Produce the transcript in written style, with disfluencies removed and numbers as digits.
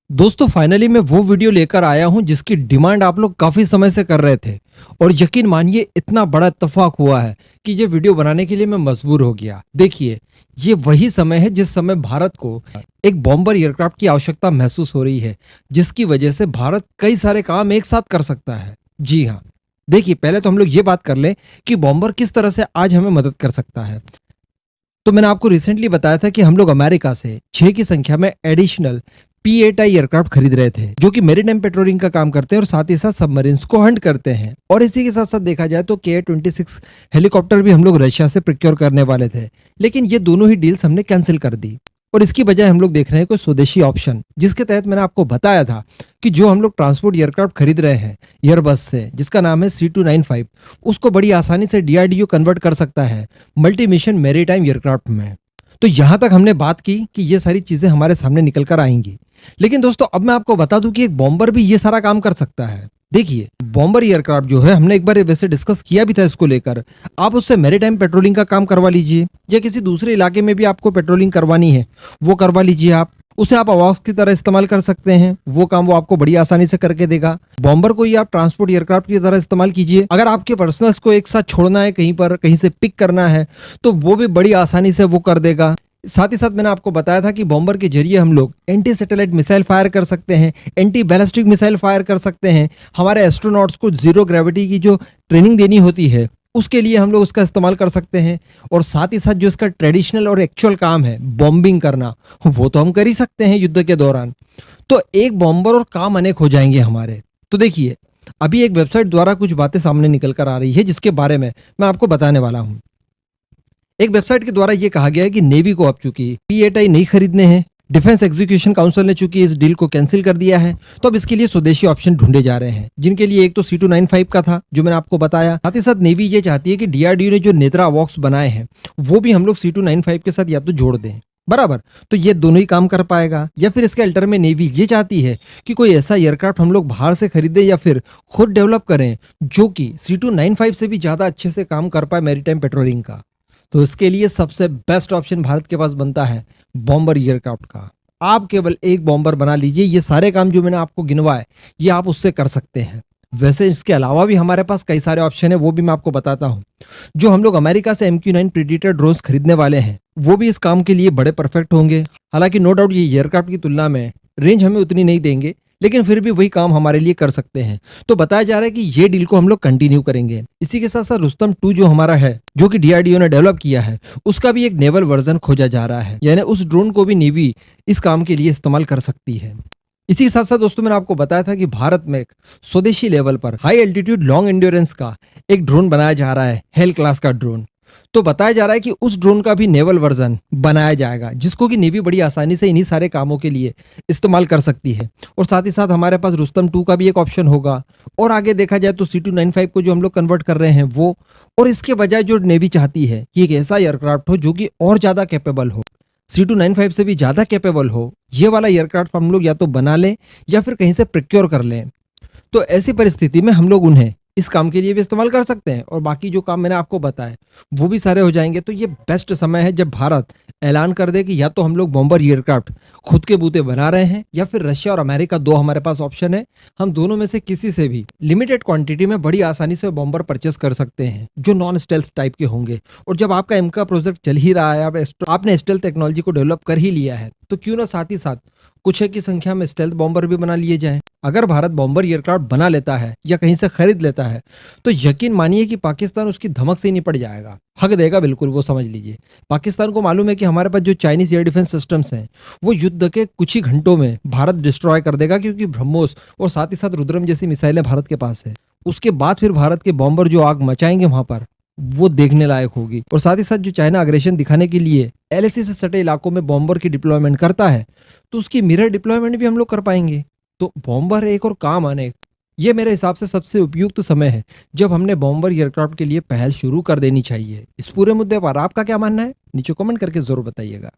दोस्तों फाइनली मैं वो वीडियो लेकर आया हूं जिसकी डिमांड आप लोग काफी समय से कर रहे थे। और यकीन मानिए इतना बड़ा इत्तेफाक हुआ है कि ये वीडियो बनाने के लिए मैं मजबूर हो गया। देखिए, ये वही समय है जिस समय भारत को एक बॉम्बर एयरक्राफ्ट की आवश्यकता महसूस हो रही है, जिसकी वजह से भारत कई सारे काम एक साथ कर सकता है। जी हाँ, देखिए पहले तो हम लोग ये बात कर लें कि बॉम्बर किस तरह से आज हमें मदद कर सकता है। तो मैंने आपको रिसेंटली बताया था कि हम लोग अमेरिका से 6 की संख्या में एडिशनल P-8I एयरक्राफ्ट खरीद रहे थे, जो कि मेरीटाइम पेट्रोलिंग का काम करते हैं और साथ ही साथ सबमरीन्स को हंट करते हैं। और इसी के साथ साथ देखा जाए तो KA-26 हेलीकॉप्टर भी हम लोग रशिया से प्रोक्योर करने वाले थे, लेकिन ये दोनों ही डील्स हमने कैंसिल कर दी। और इसकी बजाय हम लोग देख रहे हैं कोई स्वदेशी ऑप्शन, जिसके तहत मैंने आपको बताया था कि जो हम लोग ट्रांसपोर्ट एयरक्राफ्ट खरीद रहे हैं एयरबस से, जिसका नाम है C295, उसको बड़ी आसानी से DRDO कन्वर्ट कर सकता है मल्टी मिशन मेरीटाइम एयरक्राफ्ट में। तो यहां तक हमने बात की कि ये सारी चीजें हमारे सामने निकल कर आएंगी। लेकिन दोस्तों अब मैं आपको बता दूं कि एक बॉम्बर भी ये सारा काम कर सकता है। देखिए, बॉम्बर एयरक्राफ्ट जो है, हमने एक बार वैसे डिस्कस किया भी था इसको लेकर। आप उससे मैरीटाइम पेट्रोलिंग का काम करवा लीजिए, या किसी दूसरे इलाके में भी आपको पेट्रोलिंग करवानी है वो करवा लीजिए। आप उसे आप आवाज की तरह इस्तेमाल कर सकते हैं, वो काम वो आपको बड़ी आसानी से करके देगा। बॉम्बर को ही आप ट्रांसपोर्ट एयरक्राफ्ट की तरह इस्तेमाल कीजिए। अगर आपके पर्सनल्स को एक साथ छोड़ना है, कहीं पर कहीं से पिक करना है, तो वो भी बड़ी आसानी से वो कर देगा। साथ ही साथ मैंने आपको बताया था कि बॉम्बर के जरिए हम लोग एंटी सैटेलाइट मिसाइल फायर कर सकते हैं, एंटी बैलिस्टिक मिसाइल फायर कर सकते हैं। हमारे एस्ट्रोनॉट्स को जीरो ग्रेविटी की जो ट्रेनिंग देनी होती है, उसके लिए हम लोग उसका इस्तेमाल कर सकते हैं। और साथ ही साथ जो इसका ट्रेडिशनल और एक्चुअल काम है बॉम्बिंग करना, वो तो हम कर ही सकते हैं युद्ध के दौरान। तो एक बॉम्बर और काम अनेक हो जाएंगे हमारे। तो देखिए, अभी एक वेबसाइट द्वारा कुछ बातें सामने निकल कर आ रही है, जिसके बारे में मैं आपको बताने वाला हूँ। एक वेबसाइट के द्वारा ये कहा गया है कि नेवी को अब चूंकि P-8I नहीं खरीदने हैं, डिफेंस एग्जीक्यूशन काउंसिल ने चूंकि इस डील को कैंसिल कर दिया है, तो अब इसके लिए स्वदेशी ऑप्शन ढूंढे जा रहे हैं, जिनके लिए एक तो C295 का था जो मैंने आपको बताया। साथ ही साथ नेवी ये चाहती है कि DRDO ने जो नेत्रा वॉक्स बनाए हैं वो भी हम लोग C295 के साथ या तो जोड़ दें, बराबर। तो ये दोनों ही काम कर पाएगा। या फिर इसके अल्टर में नेवी ये चाहती है कि कोई ऐसा एयरक्राफ्ट हम लोग बाहर से खरीदें या फिर खुद डेवलप करें, जो कि C295 से भी ज्यादा अच्छे से काम कर पाए मैरीटाइम पेट्रोलिंग का। तो इसके लिए सबसे बेस्ट ऑप्शन भारत के पास बनता है बॉम्बर एयरक्राफ्ट का। आप केवल एक बॉम्बर बना लीजिए, ये सारे काम जो मैंने आपको गिनवाए ये आप उससे कर सकते हैं। वैसे इसके अलावा भी हमारे पास कई सारे ऑप्शन है, वो भी मैं आपको बताता हूँ। जो हम लोग अमेरिका से MQ-9 प्रेडिटर ड्रोन्स खरीदने वाले हैं, वो भी इस काम के लिए बड़े परफेक्ट होंगे। हालांकि नो डाउट ये एयरक्राफ्ट की तुलना में रेंज हमें उतनी नहीं देंगे, लेकिन फिर भी वही काम हमारे लिए कर सकते हैं। तो बताया जा रहा है कि ये डील को हम लोग कंटिन्यू करेंगे। इसी के साथ साथ रुस्तम 2 जो हमारा है, जो कि DRDO ने डेवलप किया है, उसका भी एक नेवल वर्जन खोजा जा रहा है, यानी उस ड्रोन को भी नेवी इस काम के लिए इस्तेमाल कर सकती है। इसी के साथ साथ दोस्तों मैंने आपको बताया था कि भारत में एक स्वदेशी लेवल पर हाई एल्टीट्यूड लॉन्ग एंड्योरेंस का एक ड्रोन बनाया जा रहा है, हेल क्लास का ड्रोन। तो बताया जा रहा है कि उस ड्रोन का भी नेवल वर्जन बनाया जाएगा, जिसको कि नेवी बड़ी आसानी से इन्हीं सारे कामों के लिए इस्तेमाल कर सकती है। और साथ ही साथ हमारे पास रुस्तम 2 का भी एक ऑप्शन होगा। और आगे देखा जाए तो C295 को जो हम लोग कन्वर्ट कर रहे हैं वो, और इसके बजाय जो नेवी चाहती है कि एक ऐसा एयरक्राफ्ट हो जो कि और ज्यादा कैपेबल हो, C295 से भी ज्यादा कैपेबल हो, ये वाला एयरक्राफ्ट हम लोग या तो बना लें या फिर कहीं से प्रोक्योर कर लें। तो ऐसी परिस्थिति में हम लोग उन्हें इस काम के लिए भी इस्तेमाल कर सकते हैं, और बाकी जो काम मैंने आपको बताए वो भी सारे हो जाएंगे। तो ये बेस्ट समय है जब भारत ऐलान कर दे कि या तो हम लोग बॉम्बर एयरक्राफ्ट खुद के बूते बना रहे हैं, या फिर रशिया और अमेरिका, दो हमारे पास ऑप्शन है, हम दोनों में से किसी से भी लिमिटेड क्वांटिटी में बड़ी आसानी से बॉम्बर परचेस कर सकते हैं, जो नॉन स्टेल्थ टाइप के होंगे। और जब आपका इनका प्रोजेक्ट चल ही रहा है, आपने स्टेल्थ टेक्नोलॉजी को डेवलप कर ही लिया है, तो क्यों ना साथ ही साथ कुछ है की संख्या में स्टेल्थ बॉम्बर भी बना लिए जाएं। अगर भारत बॉम्बर एयरक्राफ्ट बना लेता है या कहीं से खरीद लेता है, तो यकीन मानिए कि पाकिस्तान उसकी धमक से ही निपट जाएगा, हक देगा बिल्कुल, वो समझ लीजिए। पाकिस्तान को मालूम है कि हमारे पास जो चाइनीज एयर डिफेंस सिस्टम्स हैं, वो युद्ध के कुछ ही घंटों में भारत डिस्ट्रॉय कर देगा, क्योंकि ब्रह्मोस और साथ ही साथ रुद्रम जैसी मिसाइलें भारत के पास है। उसके बाद फिर भारत के बॉम्बर जो आग मचाएंगे वहां पर, वो देखने लायक होगी। और साथ ही साथ जो चाइना अग्रेशन दिखाने के लिए LAC से सटे इलाकों में बॉम्बर की डिप्लॉयमेंट करता है, तो उसकी मिरर डिप्लॉयमेंट भी हम लोग कर पाएंगे। तो बॉम्बर एक और काम अनेक, ये मेरे हिसाब से सबसे उपयुक्त समय है जब हमने बॉम्बर एयरक्राफ्ट के लिए पहल शुरू कर देनी चाहिए। इस पूरे मुद्दे पर आपका क्या मानना है, नीचे कमेंट करके जरूर बताइएगा।